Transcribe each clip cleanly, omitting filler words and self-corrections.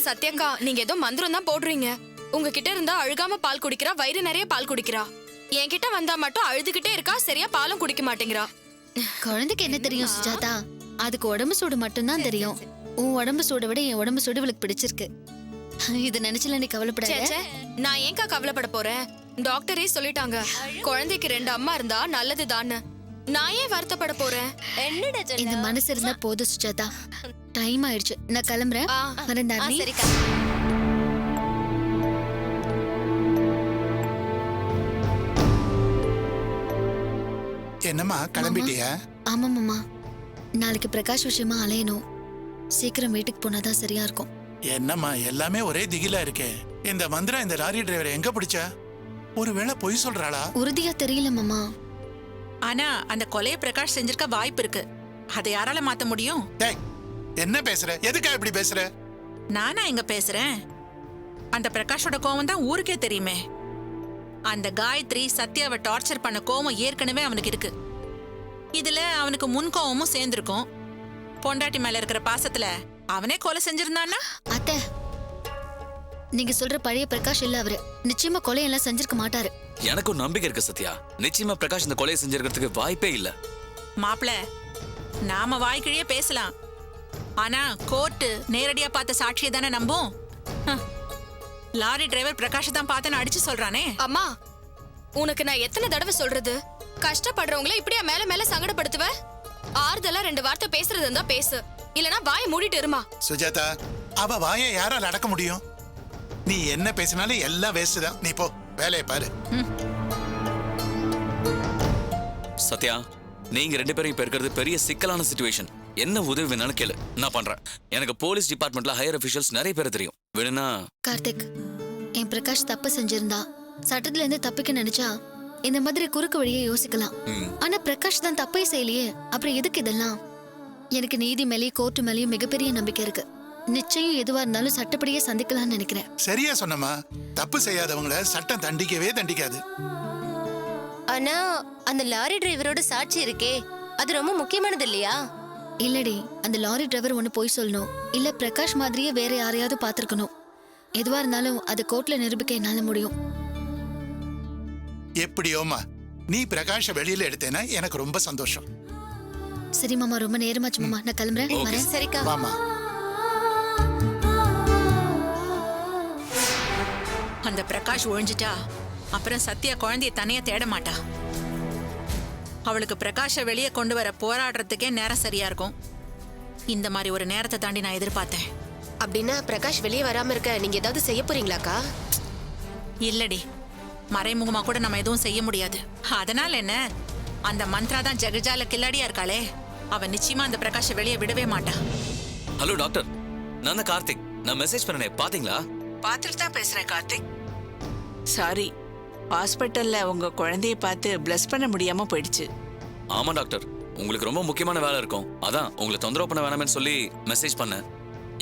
சத்யாக்கா, நீங்க ஏதோ மந்திரம் தான் போடுறீங்க. உங்ககிட்ட இருந்தா அழுகாம பால் குடிக்கிறா, வயிறு நிறைய பால் குடிக்கிறா. என்கிட்ட வந்தா மட்டும் அழுதுகிட்டே இருக்கா, சரியா பாலும் குடிக்க மாட்டேங்கிறா. குழந்தைக்கு என்ன தெரியும் சுஜாதா? அதுக்கு உடம்பு சூடு மட்டும்தான் தெரியும். உன் உடம்பு சூட விட என் உடம்பு சூடு இவளுக்கு பிடிச்சிருக்கு. இது நினைச்சல நீ கவலைப்படாத. நான் ஏன்க்கா கவலைப்பட போறேன்? டாக்டரே சொல்லிட்டாங்க, குழந்தைக்கு 2 அம்மா இருந்தா நல்லதுதான்னு. நான் ஏன் வருத்தப்பட போறேன்? இந்த மனசு இருந்தா போதும் சுஜாதா. டைம் ஆயிடுச்சு, நான் கிளம்புறேன். மறந்தானே. சரிக்கா. என்னம்மா கிளம்பிட்டியா? ஆமா மாமா, நாளைக்கு பிரகாஷ் விஷயமா அலையணும். சீக்கிரம் வீட்டுக்கு போனாதான் சரியா இருக்கும். என்னம்மா எல்லாமே ஒரே திகிலா இருக்கே. இந்த மந்திரம் இந்த லாரி டிரைவரை எங்க பிடிச்சா? ஒருவேளை பொய் சொல்றாளா? உறுதியா தெரியல மாமா. ஆனா அந்த கொலையை பிரகாஷ் செஞ்சிருக்க வாய்ப்பு இருக்கு. அதை யாரால மாத்த முடியும்? டேய், என்ன பேசுற? எதுக்கா இப்படி பேசுற? நானா இங்க பேசுறேன்? அந்த பிரகாஷோட கோவம் தான் ஊருக்கே தெரியுமே. அந்த காயத்ரி சத்யாவை டார்ச்சர் பண்ண கோவம் ஏற்கனவே அவனுக்கு இருக்கு. இதுல அவனுக்கு முன் கோவமும் சேர்ந்திருக்கும். பொண்டாட்டி மேல இருக்கிற பாசத்துல அவனே கொலை செஞ்சிருந்தான்னா? அத்தை, நீங்க சொல்ற பழைய பிரகாஷ் இல்ல அவரு. நிச்சயமா கொலையெல்லாம் செஞ்சிருக்க மாட்டாரு. எனக்கும் நம்பிக்கை இருக்கு சத்யா. நிச்சயமா பிரகாஷ் இந்த கொலையை செஞ்சிருக்கிறதுக்கு வாய்ப்பே இல்ல. மாப்ள, நாம வாய்க்கிழியே பேசலாம். ஆனா கோர்ட்டு நேரடியா பார்த்த சாட்சியை தானே நம்பும். லாரி டிரைவர் பிரகாஷ் தான் பார்த்தேன்னு அடிச்சு சொல்றானே. அம்மா, உனக்கு நான் எத்தனை தடவை சொல்றது? கஷ்டப்படுறவங்கள இப்படியா மேல மேல சங்கடப்படுத்துவ? ஆறுதலா 2 வார்த்தை பேசுறது இருந்தா பேசு, இல்லனா வாயை மூடிட்டு இருமா. சுஜாதா, அவ வாயை யாரால அடக்க முடியும்? நீ என்ன பேசினாலும் எல்லாம் வேஸ்ட் தான். நீ போ, வேலையை பாரு. சத்யா, நீங்க 2 பேரும் இப்ப இருக்கிறது பெரிய சிக்கலான சிச்சுவேஷன். என்ன உதவி வேணாலும் கேளு, நான் பண்றேன். எனக்கு போலீஸ் டிபார்ட்மெண்ட்ல ஹையர் அபிஷியல்ஸ் நிறைய பேர் தெரியும். வேணும்னா கார்த்திக், என் பிரகாஷ் தப்பு செஞ்சிருந்தா சட்டத்துல இருந்து தப்பிக்க நினைச்சா இந்த மாதிரி குறுக்கு வழியை யோசிக்கலாம். ஆனா பிரகாஷ் தான் தப்பே செய்யலையே, அப்புறம் எதுக்கு இதெல்லாம்? எனக்கு நீதி மேலேயும் கோர்ட்டு மேலேயும் மிகப்பெரிய நம்பிக்கை இருக்கு. நிச்சயம் எதுவா இருந்தாலும் சட்டப்படியே சந்திக்கலாம்னு நினைக்கிறேன். சரியா சொன்னமா. தப்பு செய்யாதவங்கள சட்டம் தண்டிக்கவே தண்டிக்காது. ஆனா அந்த லாரி டிரைவரோட சாட்சி இருக்கே, அது ரொம்ப முக்கியமானது இல்லையா? இல்லடி, அந்த லாரி டிரைவர் ஒண்ணு போய் சொல்லணும், இல்ல பிரகாஷ் மாதிரியே வேற யாரையாவது பாத்துருக்கணும். எதுவா இருந்தாலும் அது கோர்ட்ல நிரூபிக்க என்னால முடியும். எப்படியோமா, நீ பிரகாஷ வெளியில எடுத்தேன்னா எனக்கு ரொம்ப சந்தோஷம். சரி மாமா, ரொம்ப நேரமாச்சு மாமா, நான் கிளம்புறேன். வரேன். சரிக்கா. வாமா. அந்த பிரகாஷ் ஒழிஞ்சிட்டா அப்புறம் சத்யா குழந்தைய தனியா தேட மாட்டா. அவளுக்கு பிரகாஷ வெளியே கொண்டு வர போராடுறதுக்கே நேரம் சரியா இருக்கும். இந்த மாதிரி ஒரு நேரத்தை தாண்டி நான் எதிர்பார்த்தேன். அப்படின்னா பிரகாஷ் வெளியே வராம இருக்க நீங்க ஏதாவது செய்ய போறீங்களாக்கா? இல்லடி, மறைமுகமா கூட நம்ம எதுவும் செய்ய முடியாது. அதனால என்ன, அந்த மந்த்ரா தான் ஜெகஜால கில்லாடியா இருக்காளே, அவ நிச்சயமா அந்த பிரகாஷ வெளியே விடவே மாட்டா. ஹலோ டாக்டர், நான் தான் கார்த்திக். நான் மெசேஜ் பண்ணனே, பாத்தீங்களா? பார்த்துட்டு தான் பேசுறேன் கார்த்திக். சாரி, ஹாஸ்பிட்டல்ல உங்க குழந்தைய பார்த்து பிளஸ் பண்ண முடியாம போயிடுச்சு. ஆமா டாக்டர், உங்களுக்கு ரொம்ப முக்கியமான வேலை இருக்கும். அதான் உங்களை தொந்தரவு பண்ண வேணாமேன்னு சொல்லி மெசேஜ் பண்ணேன்.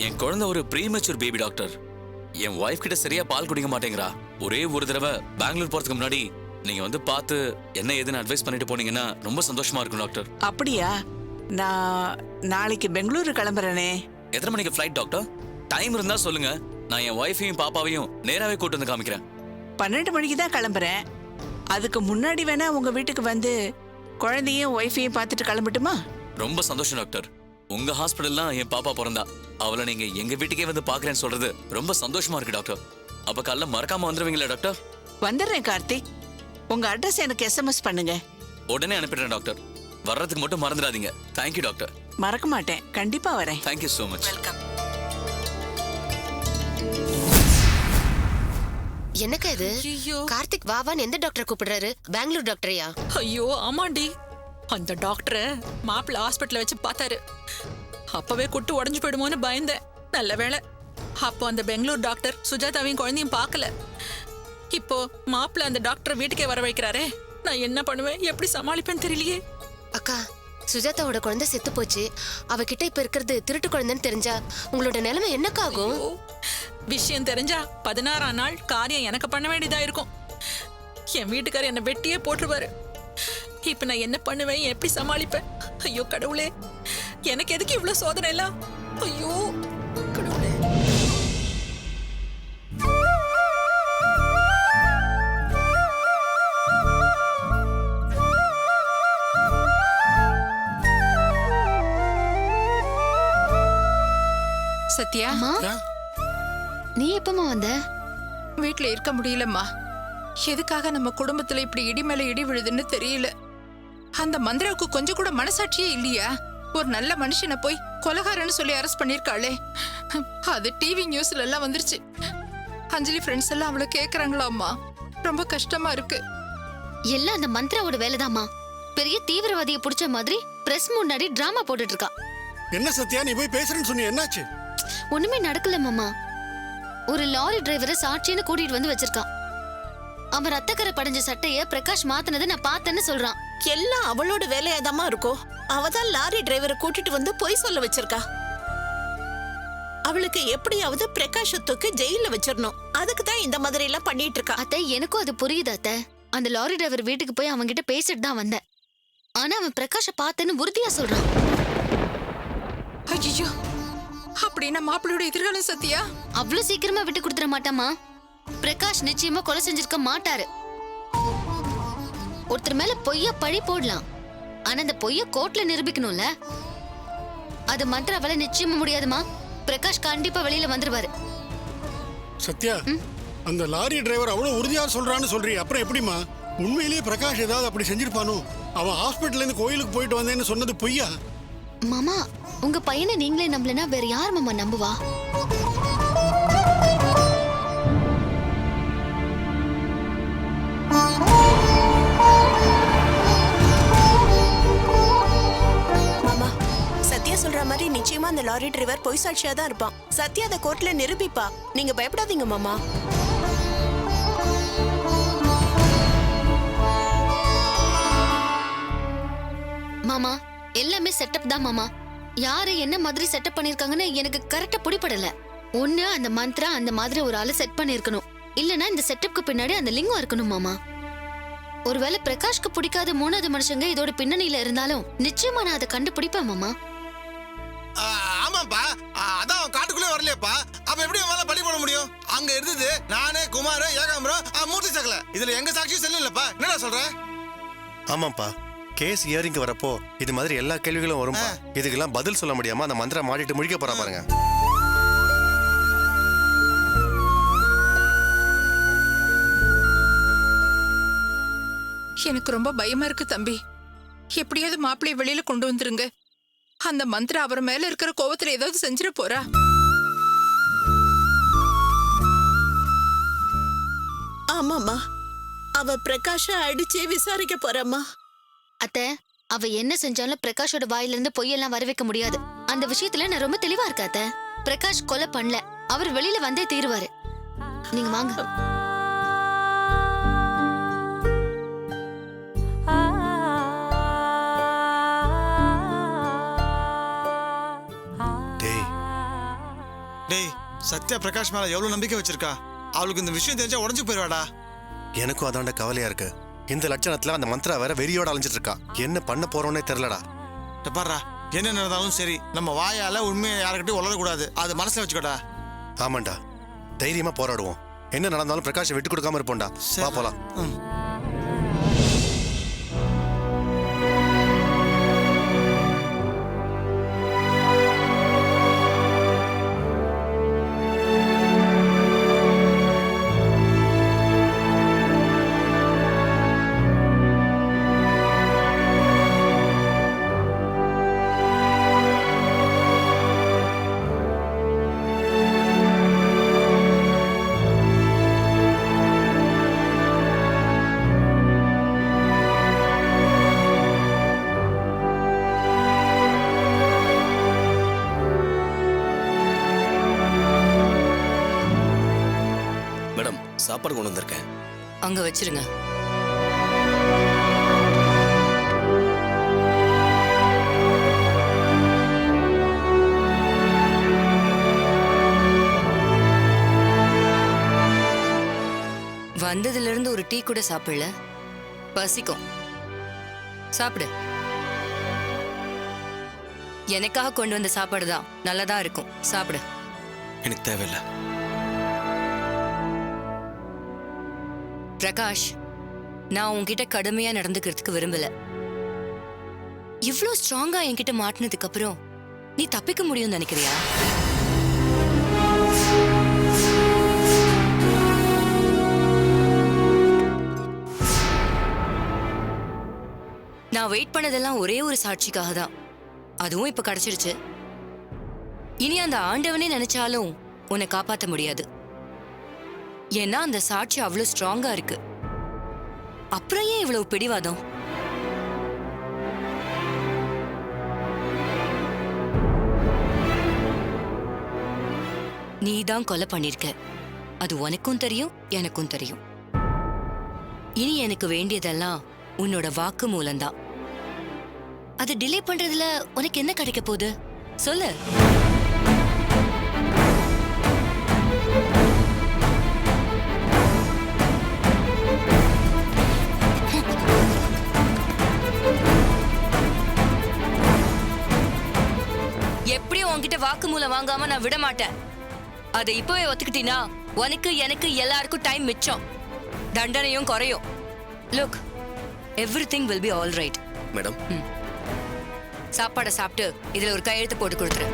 என் குழந்தை ஒரு ப்ரீமெச்சூர் பேபி டாக்டர். என் ஒய்ஃப் கிட்ட சரியா பால் குடிக்க மாட்டேங்கிறா. ஒரே ஒரு தடவை பெங்களூர் போறதுக்கு முன்னாடி நீங்க வந்து பார்த்து என்ன ஏதுன்னு அட்வைஸ் பண்ணிட்டு போனீங்கன்னா ரொம்ப சந்தோஷமா இருக்கும் டாக்டர். அப்படியா? நான் நாளைக்கு பெங்களூரு கிளம்புறேனே. எத்தனை மணிக்கு ஃப்ளைட் டாக்டர்? டைம் இருந்தா சொல்லுங்க, நான் என் ஒய்ஃபையும் பாப்பாவையும் நேராவே கூட்டு வந்து காமிக்கிறேன். 12 மணிக்கு தான் கிளம்புறேன். அதுக்கு முன்னாடி வேணா உங்க வீட்டுக்கு வந்து குழந்தையும் ஒய்ஃபையும் பார்த்துட்டு கிளம்பட்டுமா? ரொம்ப சந்தோஷம் டாக்டர். உங்க ஹாஸ்பிட்டல்லாம் என் பாப்பா பிறந்தா, அவளை நீங்க எங்க வீட்டுக்கே வந்து பாக்குறேன்னு சொல்றது ரொம்ப சந்தோஷமா இருக்கு டாக்டர். அப்ப காலைல மறக்காம வந்துருவீங்களா டாக்டர்? வந்துடுறேன் கார்த்திக். உங்க அட்ரஸ் எனக்கு SMS பண்ணுங்க. உடனே அனுப்பிடுறேன் டாக்டர். வர்றதுக்கு மட்டும் மறந்துடாதீங்க. Thank you doctor. மறக்க மாட்டேன், கண்டிப்பா வரேன். Thank you so much. வெல்கம். என்னக்கா இது? ஐயோ, கார்த்திக் வாவான்னு எந்த டாக்டர் கூப்பிடுறாரு? பெங்களூர் டாக்டரையா? ஐயோ ஆமாண்டி, அந்த டாக்டரை மாப்பிள்ள ஹாஸ்பிட்டல்ல வச்சு பார்த்தாரு. அப்பவே குட்டு உடஞ்சு போயிடுமோன்னு பயந்தேன். நல்ல வேளை அப்போ அந்த பெங்களூர் டாக்டர் சுஜாதாவையும் குழந்தையும் பார்க்கல. இப்போ மாப்பிள்ள அந்த டாக்டர் வீட்டுக்கே வர வைக்கிறாரே, நான் என்ன பண்ணுவேன், எப்படி சமாளிப்பேன்னு தெரியலையே. அக்கா, சுஜாதாவோட குழந்தை செத்து போச்சு. அவகிட்ட இப்ப இருக்கிறது திருட்டு குழந்தைன்னு தெரிஞ்சா உங்களோட நிலைமை என்னக்கா ஆகும்? விஷயம் தெரிஞ்சா 16ஆம் நாள் காரியம் எனக்கு பண்ண வேண்டியதா இருக்கும். என் வீட்டுக்காரர் என்ன வெட்டியே போட்டுருவாரு. இப்ப நான் என்ன பண்ணுவேன், எப்படி சமாளிப்பேன்? ஐயோ கடவுளே, எனக்கு எதுக்கு இவ்வளவு சோதனை எல்லாம்? ஐயோ கடவுளே. சத்யா அம்மா நீ எப்பமா வந்த? வீட்ல இருக்க முடியலம்மா. எதுக்காக நம்ம குடும்பத்துல இப்படி இடி மேல இடி விழுதுன்னு தெரியல. அந்த மந்திராவுக்கு கொஞ்சம் கூட மனசாட்சியே இல்லையா? ஒரு நல்ல மனுஷனை போய் கொலகாரன்னு சொல்லி அரெஸ்ட் பண்ணிருக்காளே. அது டிவி நியூஸ்ல எல்லாம் வந்துருச்சு. அஞ்சலி ஃப்ரெண்ட்ஸ் எல்லாம் அவளை கேக்குறாங்களாம்மா. ரொம்ப கஷ்டமா இருக்கு. எல்லாம் அந்த மந்திராவோட வேலைதாம்மா. பெரிய தீவிரவாதியை புடிச்ச மாதிரி பிரஸ் முன்னாடி டிராமா போட்டுட்டு இருக்கா. என்ன சத்யா நீ போய் பேசுறேன்னு சொன்னி என்னாச்சு? ஒண்ணுமே நடக்கல மாமா. ஒரு லாரி டிரைவரை சாட்சின்னு கூட்டிட்டு வந்து வச்சிருக்கா. அவன் ரத்தக்கரை படைஞ்ச சட்டைய பிரகாஷ் மாத்தினதை நான் பார்த்தேன்னு சொல்றான். எல்லாம் அவளோட வேலையாதாமா இருக்கும். அவதான் லாரி டிரைவரை கூட்டிட்டு வந்து பொய் சொல்ல வச்சிருக்கா. அவளுக்கு எப்படியாவது பிரகாஷ தூக்கி ஜெயில வச்சிடணும். அதுக்கு தான் இந்த மாதிரி எல்லாம் பண்ணிட்டு இருக்கா. அத்தை எனக்கும் அது புரியுது அத்தை. அந்த லாரி டிரைவர் வீட்டுக்கு போய் அவன்கிட்ட பேசிட்டு தான் வந்தேன். ஆனா அவன் பிரகாஷ பார்த்தேன்னு உறுதியா சொல்றான். ஐயோ, அப்படின்னா மாப்பிள்ளையோட எதிர்காலம் சத்யா? அவ்வளவு சீக்கிரமா விட்டு கொடுத்துட மாட்டாமா. பிரகாஷ் நிச்சயமா கொலை செஞ்சிருக்க மாட்டாரு. ஒருத்தர் மேல பொய்யா பழி போடலாம், ஆனா அந்த பொய்ய கோர்ட்ல நிரூபிக்கணும்ல. அது மந்திராவால நிச்சயமா முடியாதுமா. பிரகாஷ் கண்டிப்பா வெளியில வந்துருவாரு. சத்யா அந்த லாரி டிரைவர் அவ்வளவு உறுதியா சொல்றான்னு சொல்றீ, அப்புறம் எப்படிமா? உண்மையிலேயே பிரகாஷ் ஏதாவது அப்படி செஞ்சிருப்பானோ? அவன் ஹாஸ்பிட்டல்ல இருந்து கோயிலுக்கு போயிட்டு வந்தேன்னு சொன்னது பொய்யா? மாமா உங்க பையனை நீங்களே நம்பலனா வேற யார் மாமா நம்புவா? மாமா, சத்யா சொல்ற மாதிரி நிச்சயமா அந்த லாரி டிரைவர் பொய் சாட்சியா தான் இருப்பான். சத்யா அதை கோர்ட்ல நிரூபிப்பா. நீங்க பயப்படாதீங்க மாமா. மாமா எல்லாமே செட்டப் தான் மாமா. யாரு என்ன மாதிரி செட்டப் பண்ணிருக்காங்கன்னு எனக்கு கரெக்டா பிடிபடல. ஒண்ணு அந்த மந்த்ரா அந்த மாதிரி ஒரு ஆளு செட் பண்ணிருக்கணும், இல்லனா இந்த செட்டப்க்கு பின்னாடி அந்த லிங்கம் இருக்கணும் மாமா. ஒருவேளை பிரகாஷ்க்கு பிடிக்காத மூணாவது மனுஷங்க இதோட பின்னணியில இருந்தாலும் நிச்சயமா நான் அதை கண்டுபிடிப்பேன் மாமா. ஆமாப்பா, அதான் அவன் காட்டுக்குள்ளே வரலையப்பா. அப்ப எப்படி அவன் பழி போட முடியும்? அங்க இருந்தது நானே, குமார், ஏகாம்பரம், மூர்த்தி சகல. இதுல எங்க சாட்சியும் செல்லலப்பா. என்னடா சொல்ற? ஆமாப்பா, கேஸ் இயரிங்க்கு வரப்போ இது மாதிரி எல்லா கேள்விகளும் வரும். இதுக்கெல்லாம் பதில் சொல்ல முடியாம அந்த மந்திர மாட்டிட்டு முழிக்க போறா பாருங்க. எனக்கு ரொம்ப பயமா இருக்கு தம்பி. எப்படியாவது மாப்பிள்ளைய வெளியில கொண்டு வந்துருங்க. அந்த மந்திர அவர் மேல இருக்கிற கோவத்துல ஏதாவது செஞ்சிட போறா. ஆமாமா, அவ பிரகாஷ அடிச்சே விசாரிக்க போறம்மா. அத்தை அவ என்ன செஞ்சாலும் பிரகாஷோட வாயில இருந்து பொய்யெல்லாம் வர வைக்க முடியாது. அந்த விஷயத்துல நான் ரொம்ப தெளிவா இருக்கேன் அத்தை. பிரகாஷ் கொலை பண்ணல, அவர் வெளியில வந்தே தீருவாரு. நீங்க வாங்க. டேய், சத்யா பிரகாஷ் மேல எவ்வளவு நம்பிக்கை வச்சிருக்கா. அவளுக்கு இந்த விஷயம் தெரிஞ்சா உடஞ்சு போயிடுவாடா. எனக்கும் அதாண்ட கவலையா இருக்கு. இந்த லட்சணத்துல அந்த மந்திரா வேற வெறியோட அலைஞ்சிட்டு இருக்கா. என்ன பண்ண போறோன்னே தெரியலடா. பாருடா, என்ன நடந்தாலும் சரி நம்ம வாயால உண்மையை யாருக்கிட்டையும் உளரக்கூடாது. அது மனசுல வச்சுக்கோடா. ஆமாண்டா, தைரியமா போராடுவோம். என்ன நடந்தாலும் பிரகாஷை விட்டு கொடுக்காம இருப்போம்டா. வா போலாம். சாப்பாடு கொண்டு வந்திருக்கேன், அங்க வச்சிருங்க. வந்ததுல இருந்து ஒரு டீ கூட சாப்பிடல. பசிக்கும், சாப்பிடு. எனக்காக கொண்டு வந்த சாப்பாடு தான், நல்லதா இருக்கும், சாப்பிடு. எனக்கு தேவையில்லை. பிரகாஷ், நான் உன்கிட்ட கடுமையா நடந்துக்கிறதுக்கு விரும்பல. இவ்ளோ ஸ்ட்ராங்கா என்கிட்ட மாட்டினதுக்கு அப்புறம் நீ தப்பிக்க முடியும்னு நினைக்கிறியா? நான் வெயிட் பண்ணதெல்லாம் ஒரே ஒரு சாட்சிக்காக தான். அதுவும் இப்ப கிடைச்சிருச்சு. இனி அந்த ஆண்டவனே நினைச்சாலும் உன்னை காப்பாத்த முடியாது. ஏன்னா அந்த சாட்சி அவ்வளவு ஸ்ட்ராங்கா இருக்கு. அப்புறம் ஏன் இவ்வளவு பிடிவாதம்? நீதான் கொலை பண்ணிருக்க. அது உனக்கும் தெரியும், எனக்கும் தெரியும். இனி எனக்கு வேண்டியதெல்லாம் உன்னோட வாக்கு மூலம்தான். அது டிலே பண்றதுல உனக்கு என்ன கிடைக்க போகுது சொல்லு. எப்படியும் உன்கிட்ட வாக்கு மூலம் வாங்காம நான் விட மாட்டேன். அதை இப்பவே ஒத்துக்கிட்டீனா உனக்கு எனக்கு எல்லாருக்கும் டைம் மிச்சம், தண்டனையும் குறையும். Look, everything will be all right. Madam, சாப்பாடை சாப்பிட்டு இதுல ஒரு கையெழுத்து போட்டு கொடுத்துரு.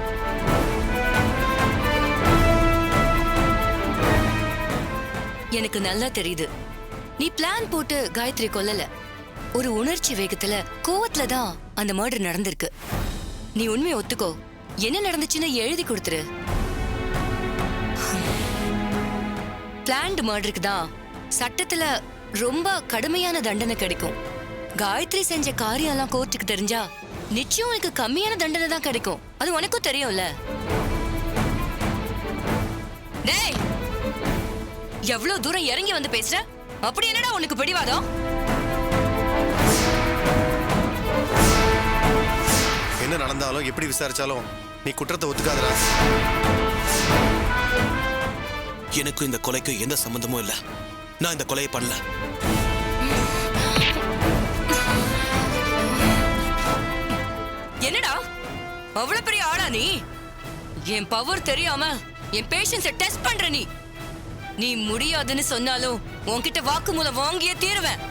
எனக்கு நல்லா தெரியுது, நீ பிளான் போட்டு காயத்ரி கொல்லல. ஒரு உணர்ச்சி வேகத்துல கோவத்துல தான் அந்த மர்டர் நடந்திருக்கு. நீ உண்மையை ஒத்துக்கோ. என்ன நடந்துச்சுன்னு எழுதி கொடுத்துரு. பிளான்டு மர்டருக்கு தான் சட்டத்துல ரொம்ப கடுமையான தண்டனை கிடைக்கும். காயத்ரி செஞ்ச காரியம் எல்லாம் கோர்ட்டுக்கு தெரிஞ்சா நிச்சயம் உனக்கு கம்மியான தண்டனை தான் கிடைக்கும். அது உனக்கும் தெரியும்ல. டேய், எவ்வளவு தூரம் இறங்கி வந்து பேசுற? அப்படி என்னடா உனக்கு பிடிவாதம்? என்ன நடந்தாலும் எப்படி விசாரிச்சாலும் நீ குற்றத்தை ஒத்துக்காதடா. எனக்கும் இந்த கொலைக்கும் எந்த சம்பந்தமும் இல்ல. நான் இந்த கொலையை பண்ணல. என்னடா அவ்வளவு பெரிய ஆளா நீ? என் பவர் தெரியாம என் பேஷன்ஸை டெஸ்ட் பண்ற நீ. நீ முடியாதுன்னு சொன்னாலும் உன்கிட்ட வாக்குமூலம் வாங்கியே தீருவேன்.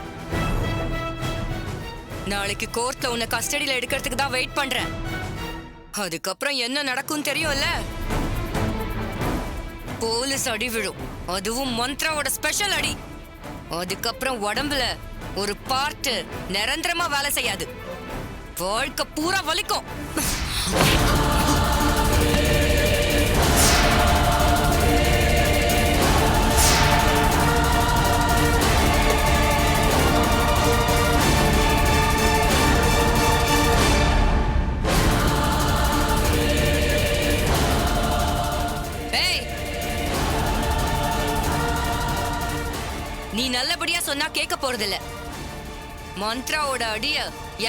நாளைக்கு கோர்ட்ல உன்னை கஸ்டடியில எடுக்கிறதுக்கு தான் வெயிட் பண்றேன். அதுக்கப்புறம் என்ன நடக்கும் தெரியும்ல. போலீஸ் அடி விழும், அதுவும் மந்த்ராவோட ஸ்பெஷல் அடி. அதுக்கப்புறம் உடம்புல ஒரு பார்ட் நிரந்தரமா வேலை செய்யாது, வாழ்க்கை பூரா வலிக்கும். நீ நல்லபடியா சொன்னா கேட்க போறதில்ல. மந்த்ராவோட அடிய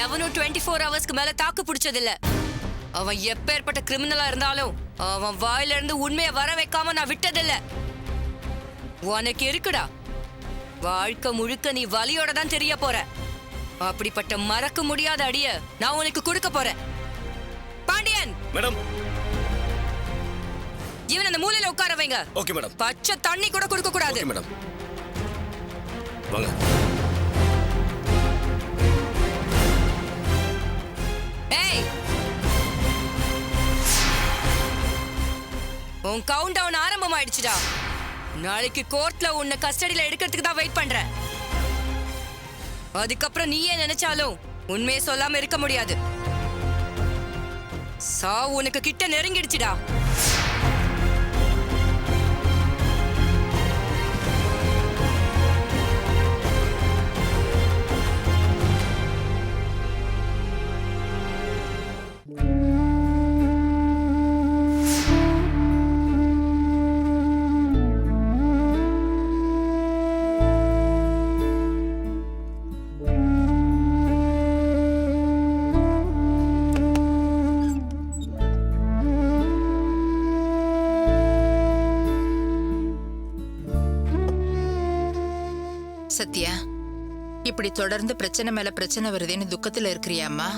எவனும் 24 ஹவர்ஸ்க்கு மேல தாக்கு பிடிச்சதில்ல. அவன் எப்பேற்பட்ட கிரிமினலா இருந்தாலும் அவன் வாயில இருந்து உண்மையை வர வைக்காம நான் விட்டதில்ல. உனக்கு இருக்குடா, வாழ்க்கை முழுக்க நீ வலியோட தான் தெரிய போற. அப்படிப்பட்ட மறக்க முடியாத அடிய நான் உனக்கு கொடுக்க போறேன். பாண்டியன் மேடம், இவன் அந்த மூலையில உட்கார வைங்க. Okay madam. பச்சை தண்ணி கூட கொடுக்க கூடாது. ஓகே மேடம், வாங்க. ஏய், உன் கவுண்ட் டவுன் ஆரம்பமாயிடுச்சுடா. நாளைக்கு கோர்ட்ல உன்னை கஸ்டடியில எடுக்கிறதுக்கு தான் வெயிட் பண்றேன். அதுக்கப்புறம் நீயே நினைச்சாலும் உண்மையை சொல்லாம இருக்க முடியாது. சாவு உனக்கு கிட்ட நெருங்கிடுச்சுடா. சத்யா, இப்படி தொடர்ந்து பிரச்சனை மேல பிரச்சனை வருதேன்னு துக்கத்துல இருக்கிறியாம்மா?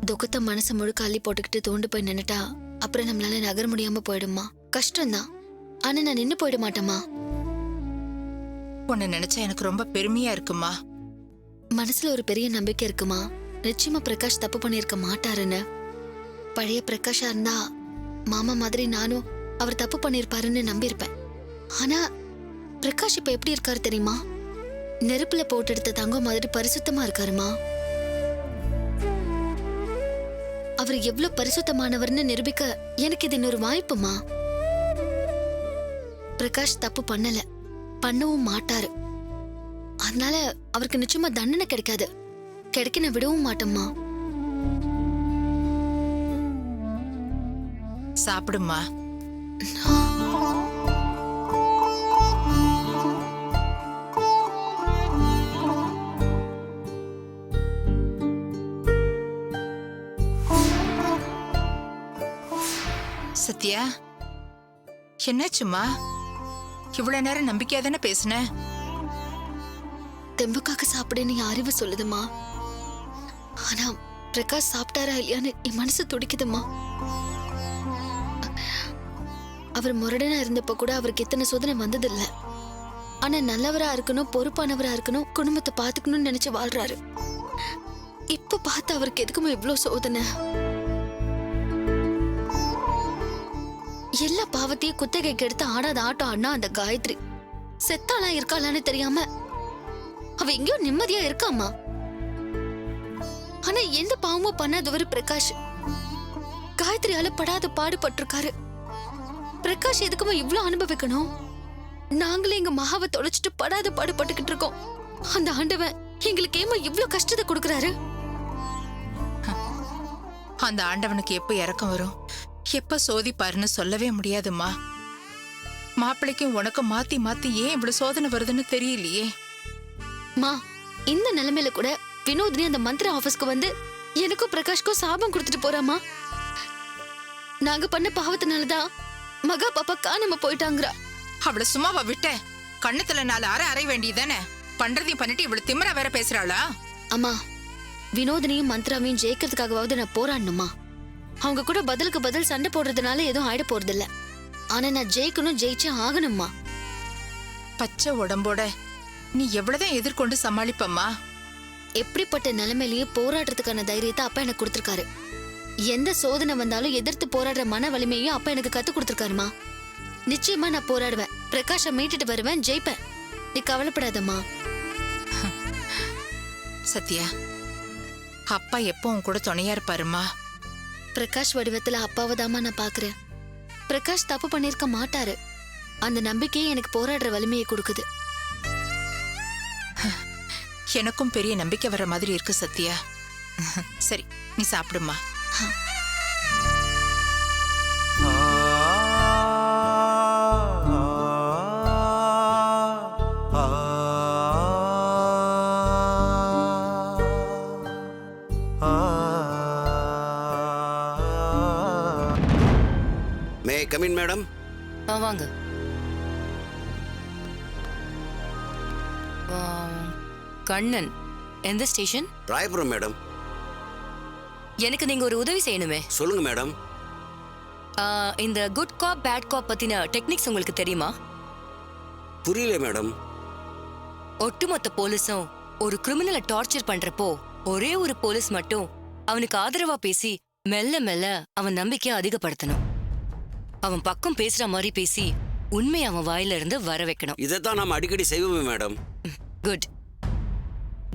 துக்கத்தை மனசு முழுக்க அள்ளி போட்டுக்கிட்டு தோண்டு போய் நின்னுட்டா அப்புறம் நம்மளால நகர முடியாம போயிடுமா. கஷ்டம்தான், ஆனா நான் நின்னு போயிட மாட்டேமா. உன்னை நினைச்சா எனக்கு ரொம்ப பெருமையா இருக்குமா. மனசுல ஒரு பெரிய நம்பிக்கை இருக்குமா. நிச்சயமா பிரகாஷ் தப்பு பண்ணிருக்க மாட்டாருன்னு. பழைய பிரகாஷா இருந்தா மாமா மாதிரி நானும் அவர் தப்பு பண்ணிருப்பாருன்னு நம்பியிருப்பேன். ஆனா பிரகாஷ் இப்ப எப்படி இருக்காரு தெரியுமா? நெருப்புல போட்டு எடுத்த தங்கம் மாதிரி பரிசுத்தமா இருக்காருமா. அவர் எவ்வளவு பரிசுத்தமானவர்னு நிரூபிக்க எனக்கு இது இன்னொரு வாய்ப்புமா. பிரகாஷ் தப்பு பண்ணல, பண்ணவும் மாட்டாரு. அதனால அவருக்கு நிச்சயமா தண்டனை கிடைக்காது. கிடைக்க நான் விடவும் மாட்டோம்மா. சாப்பிடுமா. சத்யா, என்னாச்சுமா? இவ்வளவு நேரம் நம்பிக்கையா தானே பேசுன? தெம்புக்காக சாப்பிடுன்னு என் அறிவு சொல்லுதுமா. ஆனா பிரகாஷ் சாப்பிட்டாரா இல்லையான்னு என் மனசு துடிக்குதுமா. அவர் முரடனா இருந்தப்ப கூட அவருக்கு எத்தனை சோதனை வந்ததில்ல. ஆனா நல்லவரா இருக்கணும், பொறுப்பானவரா இருக்கணும், குடும்பத்தை பாத்துக்கணும்னு நினைச்சு வாழ்றாரு. இப்ப பார்த்து அவருக்கு எதுக்குமா இவ்வளவு சோதனை? எல்லா பாவத்தையும் குத்தகைக்கு எடுத்து ஆடாத ஆட்டம் ஆடினா அந்த காயத்ரி செத்தாளா இருக்காளான்னு தெரியாம அவ எங்கேயோ நிம்மதியா இருக்காமா. ஆனா எந்த பாவமும் பண்ணாதவர் பிரகாஷ் காயத்ரியால படாத பாடுபட்டிருக்காரு. பிரகாஷ் எதுக்குமா இவ்ளோ அனுபவிக்கணும்? நாங்களே எங்க மகாவை தொலைச்சிட்டு படாத பாடுபட்டுக்கிட்டு இருக்கோம். அந்த ஆண்டவன் எங்களுக்கு ஏமா இவ்ளோ கஷ்டத்தை கொடுக்கறாரு? அந்த ஆண்டவனுக்கு எப்ப இறக்கம் வரும், எப்ப சோதிப்பாருன்னு சொல்லவே முடியாதுமா. மாப்பிள்ளைக்கும் உனக்கும் மாத்தி மாத்தி ஏன் இவ்வளவு சோதனை வருதுன்னு தெரியலையே. மா, இந்த நிலைமையில கூட வினோதினி அந்த மந்திர ஆபீஸ்க்கு வந்து எனக்கும் பிரகாஷ்க்கும் சாபம் கொடுத்துட்டு போறாமா. நாங்க பண்ண பாவத்தினாலதான் மகா பாப்பா காணாம போயிட்டாங்கறா. அவள சும்மாவா விட்ட? கண்ணத்துல 4 அரை அரை வேண்டியதானே. பண்றதையும் பண்ணிட்டு இவ்வளவு திமிரா வேற பேசுறாளா? அம்மா, வினோதினியும் மந்த்ராவையும் ஜெயிக்கிறதுக்காகவாவது நான் போராடணுமா. அவங்க கூட பதிலுக்கு பதில் சண்டை போடுறதுனால எதுவும் ஆயிட போறது இல்ல. ஆனா நான் ஜெயிக்கணும், ஜெயிச்சே ஆகணும்மா. பச்சை உடம்போட நீ எவ்வளவுதான் எதிர்கொண்டு சமாளிப்பம்மா. எப்படிப்பட்ட நிலைமையிலேயே போராடுறதுக்கான தைரியத்தை அப்பா எனக்கு கொடுத்திருக்காரு. எந்த சோதனை வந்தாலும் எதிர்த்து போராடுற மன வலிமையும் அப்பா எனக்கு கத்து கொடுத்திருக்காருமா. நிச்சயமா நான் போராடுவேன், பிரகாஷை மீட்டுட்டு வருவேன், ஜெயிப்பேன். நீ கவலைப்படாதம்மா. சத்யா, அப்பா எப்போ உன் கூட துணையா இருப்பாருமா. பிரகாஷ் வடிவத்துல அப்பாவதாமா நான் பாக்குறேன். பிரகாஷ் தப்பு பண்ணிருக்க மாட்டாரு. அந்த நம்பிக்கையே எனக்கு போராடுற வலிமையை கொடுக்குது. எனக்கும் பெரிய நம்பிக்கை வர மாதிரி இருக்கு சத்யா. சரி, நீ சாப்பிடுமா. May come in madam. வாங்க. கண்ணன், எந்த ஸ்டேஷன்? ராயபுரம் மேடம். எனக்கு நீங்க ஒரு உதவி செய்யணுமே. சொல்லுங்க மேடம். இந்த குட் காப் பேட் காப் பத்தின டெக்னிக்ஸ் உங்களுக்கு தெரியுமா? புரியல மேடம். ஒட்டுமொத்த போலீஸும் ஒரு கிரிமினலை டார்ச்சர் பண்றப்போ ஒரே ஒரு போலீஸ் மட்டும் அவனுக்கு ஆதரவா பேசி மெல்ல மெல்ல அவன் நம்பிக்கையை அதிகப்படுத்தணும். அவன் பக்கம் பேசுற மாதிரி பேசி உண்மை அவன் வாயில இருந்து வர வைக்கணும். இதைத்தான் நாம அடிக்கடி செய்வோமே மேடம். குட்.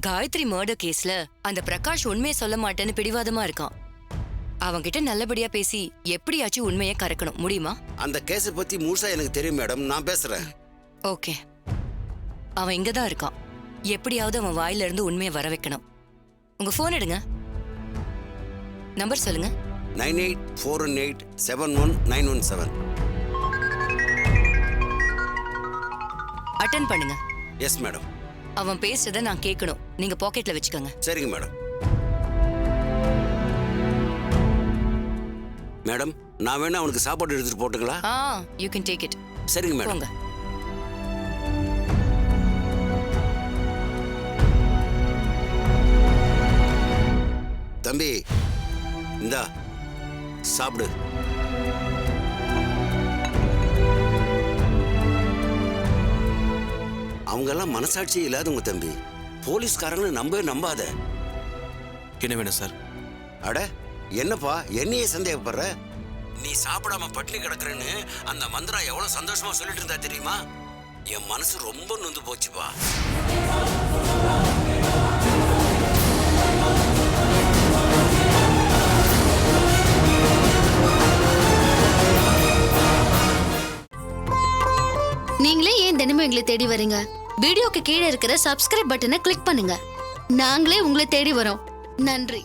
காயத்ரி மர்டர் கேஸ்ல அந்த பிரகாஷ் உண்மையை சொல்ல மாட்டேன்னு பிடிவாதமா இருக்கான். அவன்கிட்ட நல்லபடியா பேசி எப்படியாச்சும் உண்மையை கறக்கணும். முடியுமா? அந்த கேஸை பத்தி முழுசா எனக்கு தெரியும் மேடம், நான் பேசுறேன். ஓகே. அவன் இங்கதான் இருக்கான். எப்படியாவது அவன் வாயில இருந்து உண்மையை வர வைக்கணும். உங்க போன் எடுங்க. நம்பர் சொல்லுங்க. 9841871917. அட்டெண்ட் பண்ணுங்க. Yes madam. அவன் பேசுறத நான் கேட்கணும். நீங்க பாக்கெட்ல வச்சுக்கோங்க. சரிங்க மேடம். மேடம், நான் வேணா அவனுக்கு சாப்பாடு எடுத்துட்டு போட்டுங்களா? You can take it. சரிங்க மேடம். போங்க. தம்பி, இந்தா சாப்பிடு. அவங்க எல்லாம் மனசாட்சியே இல்லாதவங்க தம்பி. போலீஸ்காரங்களை நம்பாத. என்ன வேணும் சார்? அட என்னப்பா, என்னையே சந்தேகப்படுற? நீ சாப்பிடாம பட்டினி கிடக்குறேன்னு அந்த மந்திரா எவ்வளவு சந்தோஷமா சொல்லிட்டு இருந்தா தெரியுமா? என் மனசு ரொம்ப நொந்து போச்சுப்பா. நீங்களே ஏன் தினமும் எங்களை தேடி வரீங்க? வீடியோக்கு கீழே இருக்கிற சப்ஸ்கிரைப் பட்டனை கிளிக் பண்ணுங்க. நாங்களே உங்களை தேடி வரோம். நன்றி.